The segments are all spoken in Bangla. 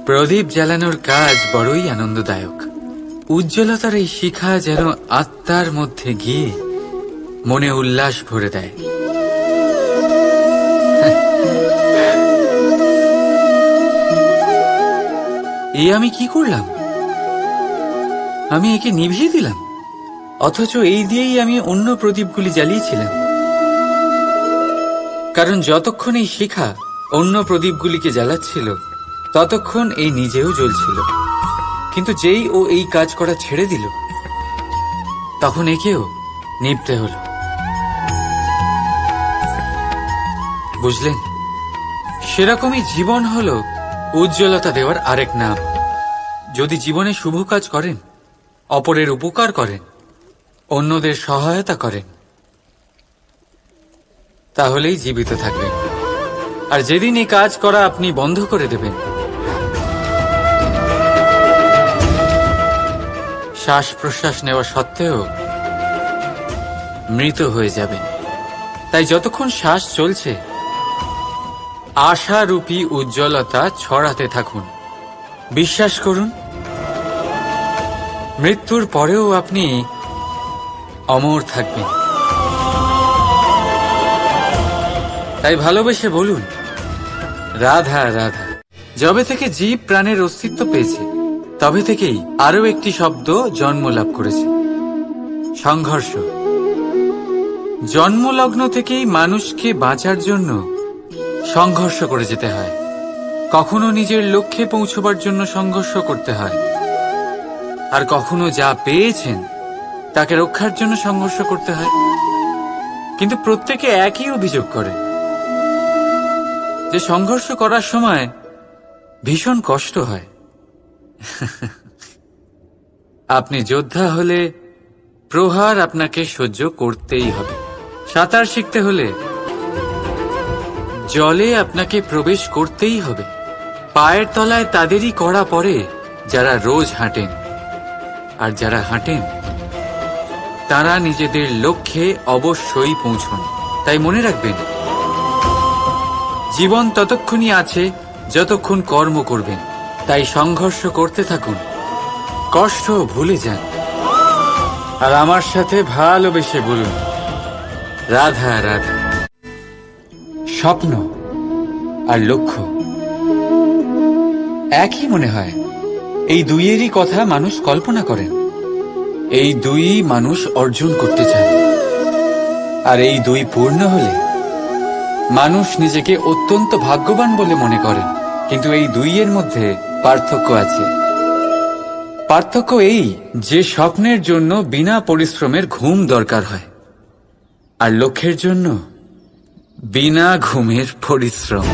প্রদীপ জ্বালানোর কাজ বড়ই আনন্দদায়ক। উজ্জ্বলতার এই শিখা যেন আত্মার মধ্যে গিয়ে মনে উল্লাস ভরে দেয়। আমি কি করলাম? আমি একে নিভিয়ে দিলাম, অথচ এই দিয়েই আমি অন্য প্রদীপগুলি জ্বালিয়েছিলাম। কারণ যতক্ষণ এই শিখা অন্য প্রদীপগুলিকে জ্বালাচ্ছিল ততক্ষণ এই নিজেও জ্বলছিল। কিন্তু যেই ও এই কাজ করা ছেড়ে দিল তখন একেও নিভতে হলো। বুঝলেন? সেরকমই জীবন হলো উজ্জ্বলতা দেওয়ার আরেক নাম। যদি জীবনে শুভ কাজ করেন, অপরের উপকার করেন, অন্যদের সহায়তা করেন, তাহলেই জীবিত থাকবেন। আর যেদিন এই কাজ করা আপনি বন্ধ করে দেবেন, শ্বাস প্রশ্বাস নেওয়া সত্ত্বেও মৃত হয়ে যাবেন। তাই যতক্ষণ শ্বাস চলছে আশারূপী উজ্জ্বলতা ছড়াতে থাকুন। বিশ্বাস করুন, মৃত্যুর পরেও আপনি অমর থাকবেন। তাই ভালোবেসে বলুন, রাধা রাধা। যবে থেকে জীব প্রাণের অস্তিত্ব পেয়েছে তবে থেকেই আরো একটি শব্দ জন্ম লাভ করেছে, সংঘর্ষ। জন্মলগ্ন থেকেই মানুষকে বাঁচার জন্য সংঘর্ষ করে যেতে হয়। কখনো নিজের লক্ষ্যে পৌঁছবার জন্য সংঘর্ষ করতে হয়, আর কখনো যা পেয়েছেন তাকে রক্ষার জন্য সংঘর্ষ করতে হয়। কিন্তু প্রত্যেকে একই অভিযোগ করে যে সংঘর্ষ করার সময় ভীষণ কষ্ট হয়। আপনি যোদ্ধা হলে প্রহার আপনাকে সহ্য করতেই হবে। সাঁতার শিখতে হলে জলে আপনাকে প্রবেশ করতেই হবে। পায়ের তলায় তাদেরই কড়া পড়ে যারা রোজ হাঁটেন, আর যারা হাঁটেন তারা নিজেদের লক্ষ্যে অবশ্যই পৌঁছন। তাই মনে রাখবেন, জীবন ততক্ষণই আছে যতক্ষণ কর্ম করবেন। তাই সংঘর্ষ করতে থাকুন, কষ্ট ভুলে যান, আর আমার সাথে ভালোবেসে বলুন, রাধা রাধা। স্বপ্ন আর লক্ষ্য একই মনে হয়। এই দুইয়েরই কথা মানুষ কল্পনা করেন। এই দুই মানুষ অর্জন করতে চান, আর এই দুই পূর্ণ হলে মানুষ নিজেকে অত্যন্ত ভাগ্যবান বলে মনে করেন। কিন্তু এই দুইয়ের মধ্যে পার্থক্য আছে। পার্থক্য এই যে স্বপ্নের জন্য বিনা পরিশ্রমের ঘুম দরকার হয়, আর লক্ষ্যের জন্য বিনা ঘুমের পরিশ্রম।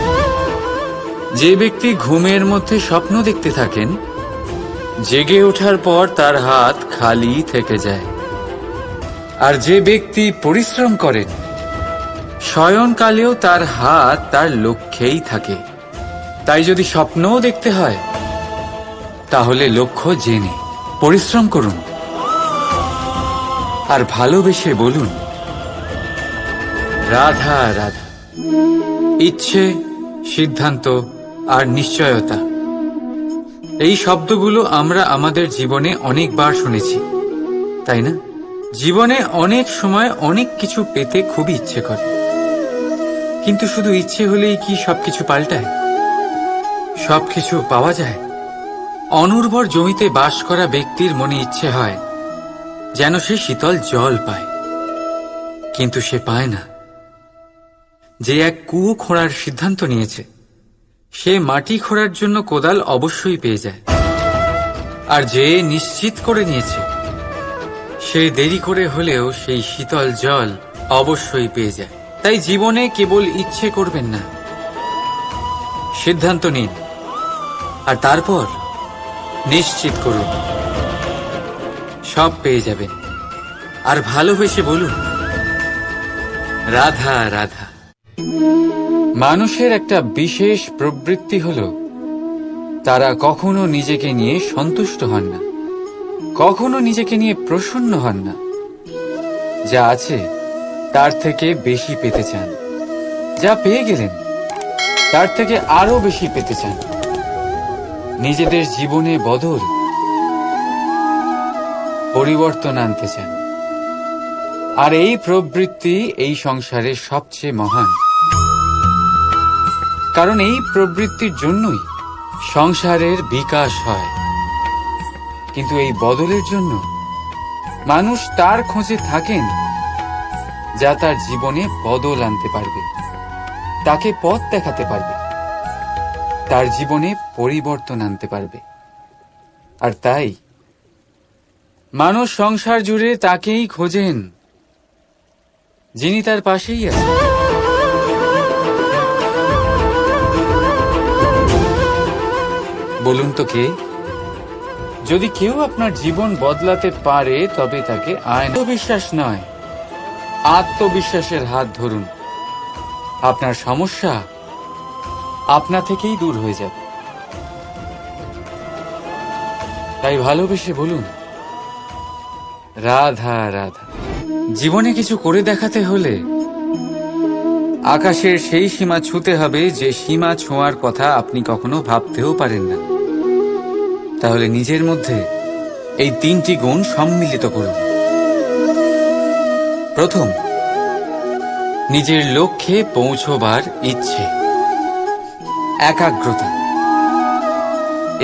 যে ব্যক্তি ঘুমের মধ্যে স্বপ্ন দেখতে থাকেন, জেগে ওঠার পর তার হাত খালি থেকে যায়। আর যে ব্যক্তি পরিশ্রম করেন, শয়নকালেও তার হাত তার লক্ষ্যেই থাকে। তাই যদি স্বপ্নও দেখতে হয়, তাহলে লক্ষ্য জেনে পরিশ্রম করুন, আর ভালোবেসে বলুন, রাধা রাধা। ইচ্ছে, সিদ্ধান্ত আর নিশ্চয়তা, এই শব্দগুলো আমরা আমাদের জীবনে অনেকবার শুনেছি, তাই না? জীবনে অনেক সময় অনেক কিছু পেতে খুবই ইচ্ছে করে, কিন্তু শুধু ইচ্ছে হলেই কি সবকিছু পাল্টায়? সবকিছু পাওয়া যায়? অনুর্বর জমিতে বাস করা ব্যক্তির মনে ইচ্ছে হয় যেন সে শীতল জল পায়, কিন্তু সে পায় না। যে এক কুয়ো খোঁড়ার সিদ্ধান্ত নিয়েছে, সে মাটি খোঁড়ার জন্য কোদাল অবশ্যই পেয়ে যায়। আর যে নিশ্চিত করে নিয়েছে, সে দেরি করে হলেও সেই শীতল জল অবশ্যই পেয়ে যায়। তাই জীবনে কেবল ইচ্ছে করবেন না, সিদ্ধান্ত নিন, আর তারপর নিশ্চিত করুন, সব পেয়ে যাবেন। আর ভালোবেসে বলুন, রাধা রাধা। মানুষের একটা বিশেষ প্রবৃত্তি হল, তারা কখনো নিজেকে নিয়ে সন্তুষ্ট হন না। কখনো নিজেকে নিয়ে প্রসন্ন হন না। যা আছে তার থেকে বেশি পেতে চান। যা পেয়ে গেলেন তার থেকে আরো বেশি পেতে চান। নিজেদের জীবনে বদল, পরিবর্তন আনতে চান। আর এই প্রবৃত্তি এই সংসারের সবচেয়ে মহান। কারণ এই প্রবৃত্তির জন্যই সংসারের বিকাশ হয়। কিন্তু এই বদলের জন্য মানুষ তার খোঁজে থাকেন যা তার জীবনে বদল আনতে পারবে, তাকে পথ দেখাতে পারবে, তার জীবনে পরিবর্তন আনতে পারবে। আর তাই মানুষ সংসার জুড়ে তাকেই খোঁজেন যিনি তার পাশেই আছেন। বলুন তো কে? যদি কেউ আপনার জীবন বদলাতে পারে তবে তাকে আত্মবিশ্বাস নয়, আত্মবিশ্বাসের হাত ধরুন। আপনার সমস্যা আপনা থেকেই দূর হয়ে যাবে। তাই ভালোবেসে বলুন, রাধা রাধা। জীবনে কিছু করে দেখাতে হলে আকাশের সেই সীমা ছুঁতে হবে যে সীমা ছোঁয়ার কথা আপনি কখনো ভাবতেও পারেন না। তাহলে নিজের মধ্যে এই 3টি গুণ সম্মিলিত করুন। প্রথম, নিজের লক্ষ্যে পৌঁছবার ইচ্ছে, একাগ্রতা।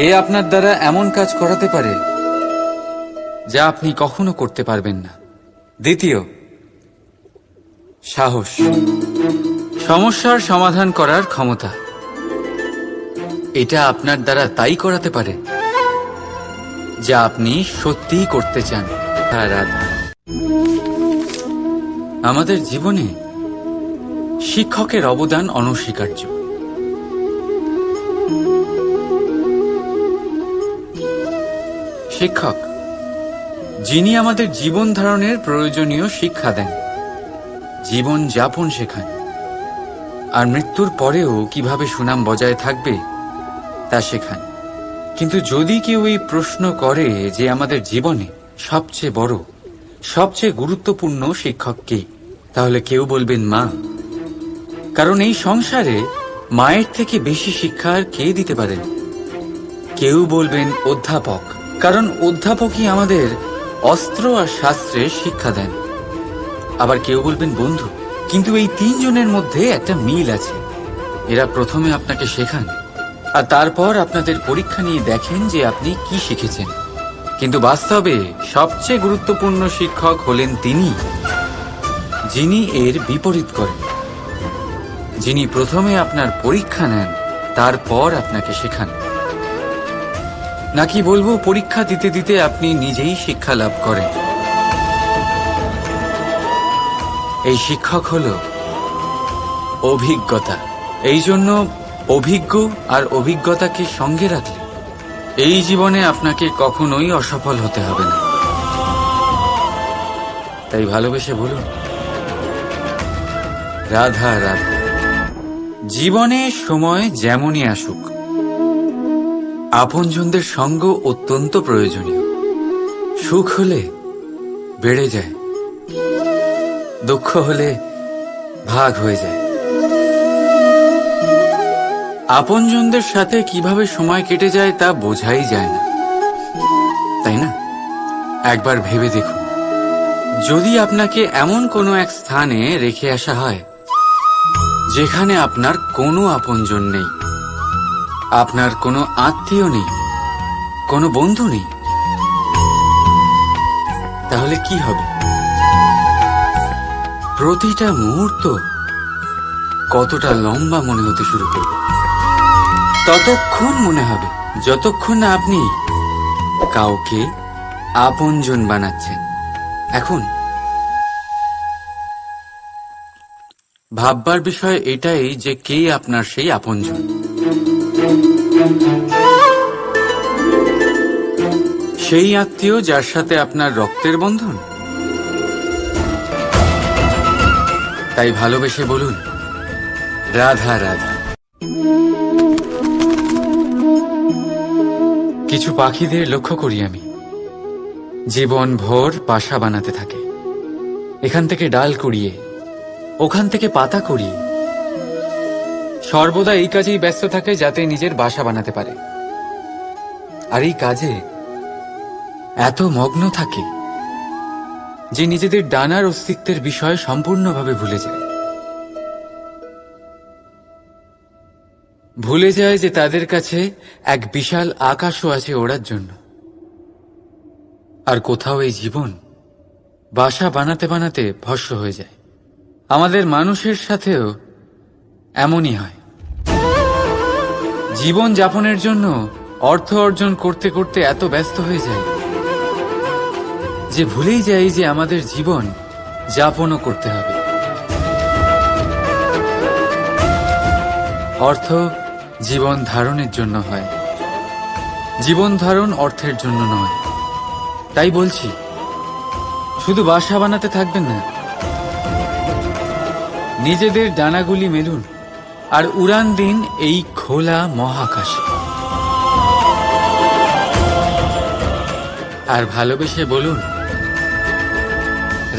এ আপনার দ্বারা এমন কাজ করাতে পারে যা আপনি কখনো করতে পারবেন না। দ্বিতীয়, সাহস, সমস্যার সমাধান করার ক্ষমতা। এটা আপনার দ্বারা তাই করাতে পারে যা আপনি সত্যিই করতে চান। আমাদের জীবনে শিক্ষকের অবদান অনস্বীকার্য। শিক্ষক যিনি আমাদের জীবন ধারণের প্রয়োজনীয় শিক্ষা দেন, জীবন যাপন শেখান, আর মৃত্যুর পরেও কিভাবে সুনাম বজায় থাকবে তা শেখান। কিন্তু যদি কেউ এই প্রশ্ন করে যে আমাদের জীবনে সবচেয়ে বড়, সবচেয়ে গুরুত্বপূর্ণ শিক্ষক কে, তাহলে কেউ বলবেন মা। কারণ এই সংসারে মায়ের থেকে বেশি শিক্ষা আর কে দিতে পারেন। কেউ বলবেন অধ্যাপক, কারণ অধ্যাপকই আমাদের অস্ত্র আর শাস্ত্রের শিক্ষা দেন। আবার কেউ বলবেন বন্ধু। কিন্তু এই 3 জনের মধ্যে একটা মিল আছে। এরা প্রথমে আপনাকে শেখান আর তারপর আপনাদের পরীক্ষা নিয়ে দেখেন যে আপনি কি শিখেছেন। কিন্তু বাস্তবে সবচেয়ে গুরুত্বপূর্ণ শিক্ষক হলেন তিনি যিনি এর বিপরীত করেন, যিনি প্রথমে আপনার পরীক্ষা নেন তারপর আপনাকে শেখান। নাকি বলবো পরীক্ষা দিতে দিতে আপনি নিজেই শিক্ষা লাভ করেন। এই শিক্ষক হল অভিজ্ঞতা। এই জন্য অভিজ্ঞ আর অভিজ্ঞতাকে সঙ্গে রাখলে এই জীবনে আপনাকে কখনোই অসফল হতে হবে না। তাই ভালোবেসে বলুন, রাধা রাধা। জীবনে সময় যেমনই আসুক, আপনজনদের সঙ্গ অত্যন্ত প্রয়োজনীয়। সুখ হলে বেড়ে যায়, দুঃখ হলে ভাগ হয়ে যায়। আপনজনদের সাথে কিভাবে সময় কেটে যায় তা বোঝাই যায় না, তাই না? একবার ভেবে দেখুন, যদি আপনাকে এমন কোনো এক স্থানে রেখে আসা হয় যেখানে আপনার কোনো আপনজন নেই, আপনার কোনো আত্মীয় নেই, কোনো বন্ধু নেই, তাহলে কি হবে? প্রতিটা মুহূর্ত কতটা লম্বা মনে হতে শুরু করবে। ততক্ষণ মনে হবে যতক্ষণ না আপনি কাউকে আপনজন বানাচ্ছেন। এখন ভাববার বিষয় এটাই যে কে আপনার সেই আপনজন। সেই আত্মীয় যার সাথে আপনার রক্তের বন্ধন। তাই ভালোবেসে বলুন, রাধা রাধা। কিছু পাখিদের লক্ষ্য করি আমি, জীবন ভোর বাসা বানাতে থাকে, এখান থেকে ডাল কুড়িয়ে, ওখান থেকে পাতা কুড়িয়ে, সর্বদা এই কাজেই ব্যস্ত থাকে যাতে নিজের বাসা বানাতে পারে। আর এই কাজে এত মগ্ন থাকে যে নিজেদের ডানার অস্তিত্বের বিষয় সম্পূর্ণভাবে ভুলে যায়। ভুলে যায় যে তাদের কাছে এক বিশাল আকাশও আছে ওড়ার জন্য। আর কোথাও এই জীবন বাসা বানাতে বানাতে ভস্ম হয়ে যায়। আমাদের মানুষের সাথেও এমনই হয়। জীবন যাপনের জন্য অর্থ অর্জন করতে করতে এত ব্যস্ত হয়ে যায় যে ভুলেই যাই যে আমাদের জীবন যাপনও করতে হবে। অর্থ জীবন ধারণের জন্য হয়, জীবন ধারণ অর্থের জন্য নয়। তাই বলছি, শুধু বাসা বানাতে থাকবেন না, নিজেদের ডানাগুলি মেলুন আর উড়ান দিন এই খোলা মহাকাশে। আর ভালোবেসে বলুন,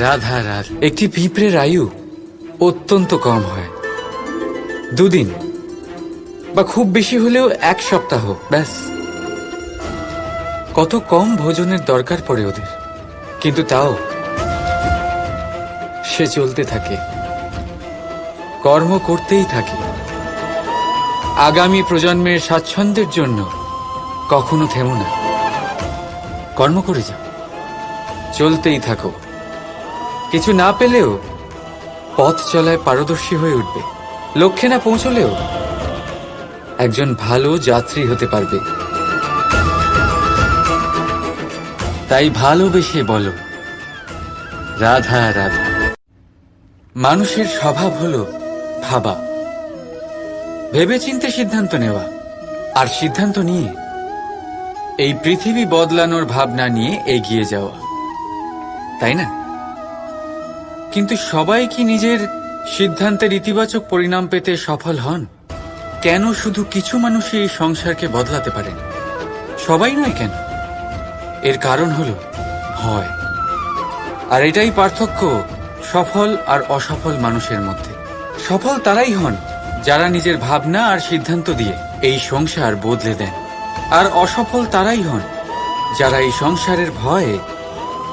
রাধা রাধা। একটি পিঁপড়ের আয়ু অত্যন্ত কম হয়, 2 দিন বা খুব বেশি হলেও 1 সপ্তাহ, ব্যাস। কত কম ভোজনের দরকার পড়ে ওদের, কিন্তু তাও সে চলতে থাকে, কর্ম করতেই থাকে। আগামী প্রজন্মের স্বাচ্ছন্দ্যের জন্য কখনো থেমো না, কর্ম করে যাও, চলতেই থাকো। কিছু না পেলেও পথ চলায় পারদর্শী হয়ে উঠবে, লক্ষ্যে না পৌঁছলেও একজন ভালো যাত্রী হতে পারবে। তাই ভালোবেসে বলো, রাধা রাধা। মানুষের স্বভাব হলো ভাবা, ভেবেচিন্তে সিদ্ধান্ত নেওয়া, আর সিদ্ধান্ত নিয়ে এই পৃথিবী বদলানোর ভাবনা নিয়ে এগিয়ে যাওয়া, তাই না? কিন্তু সবাই কি নিজের সিদ্ধান্তের ইতিবাচক পরিণাম পেতে সফল হন? কেন শুধু কিছু মানুষই এই সংসারকে বদলাতে পারেন, সবাই নয় কেন? এর কারণ হলো ভয়। আর এটাই পার্থক্য সফল আর অসফল মানুষের মধ্যে। সফল তারাই হন যারা নিজের ভাবনা আর সিদ্ধান্ত দিয়ে এই সংসার বদলে দেন, আর অসফল তারাই হন যারা এই সংসারের ভয়ে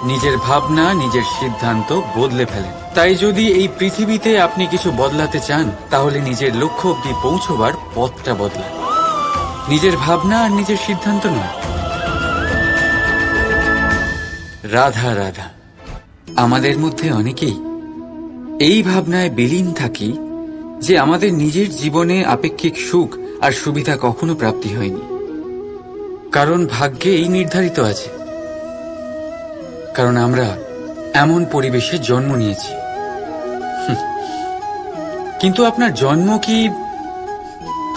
নিজের ভাবনা, নিজের সিদ্ধান্ত বদলে ফেলেন। তাই যদি এই পৃথিবীতে আপনি কিছু বদলাতে চান, তাহলে নিজের লক্ষ্য অবধি পৌঁছবার পথটা বদলান, নিজের ভাবনা আর নিজের সিদ্ধান্ত নয়। রাধা রাধা। আমাদের মধ্যে অনেকেই এই ভাবনায় বিলীন থাকি যে আমাদের নিজের জীবনে আপেক্ষিক সুখ আর সুবিধা কখনো প্রাপ্তি হয়নি, কারণ ভাগ্যে এই নির্ধারিত আছে, কারণ আমরা এমন পরিবেশে জন্ম নিয়েছি। কিন্তু আপনার জন্ম কি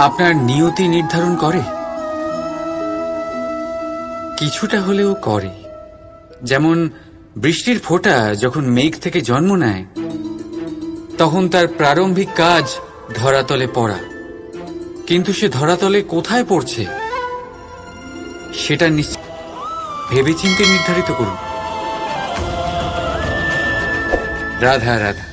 আপনার নিয়তি নির্ধারণ করে? কিছুটা হলেও করে। যেমন বৃষ্টির ফোঁটা যখন মেঘ থেকে জন্ম নেয়, তখন তার প্রারম্ভিক কাজ ধরাতলে পড়া, কিন্তু সে ধরাতলে কোথায় পড়ছে সেটা ভেবেচিন্তে নির্ধারিত করুন। রাধা রাধা।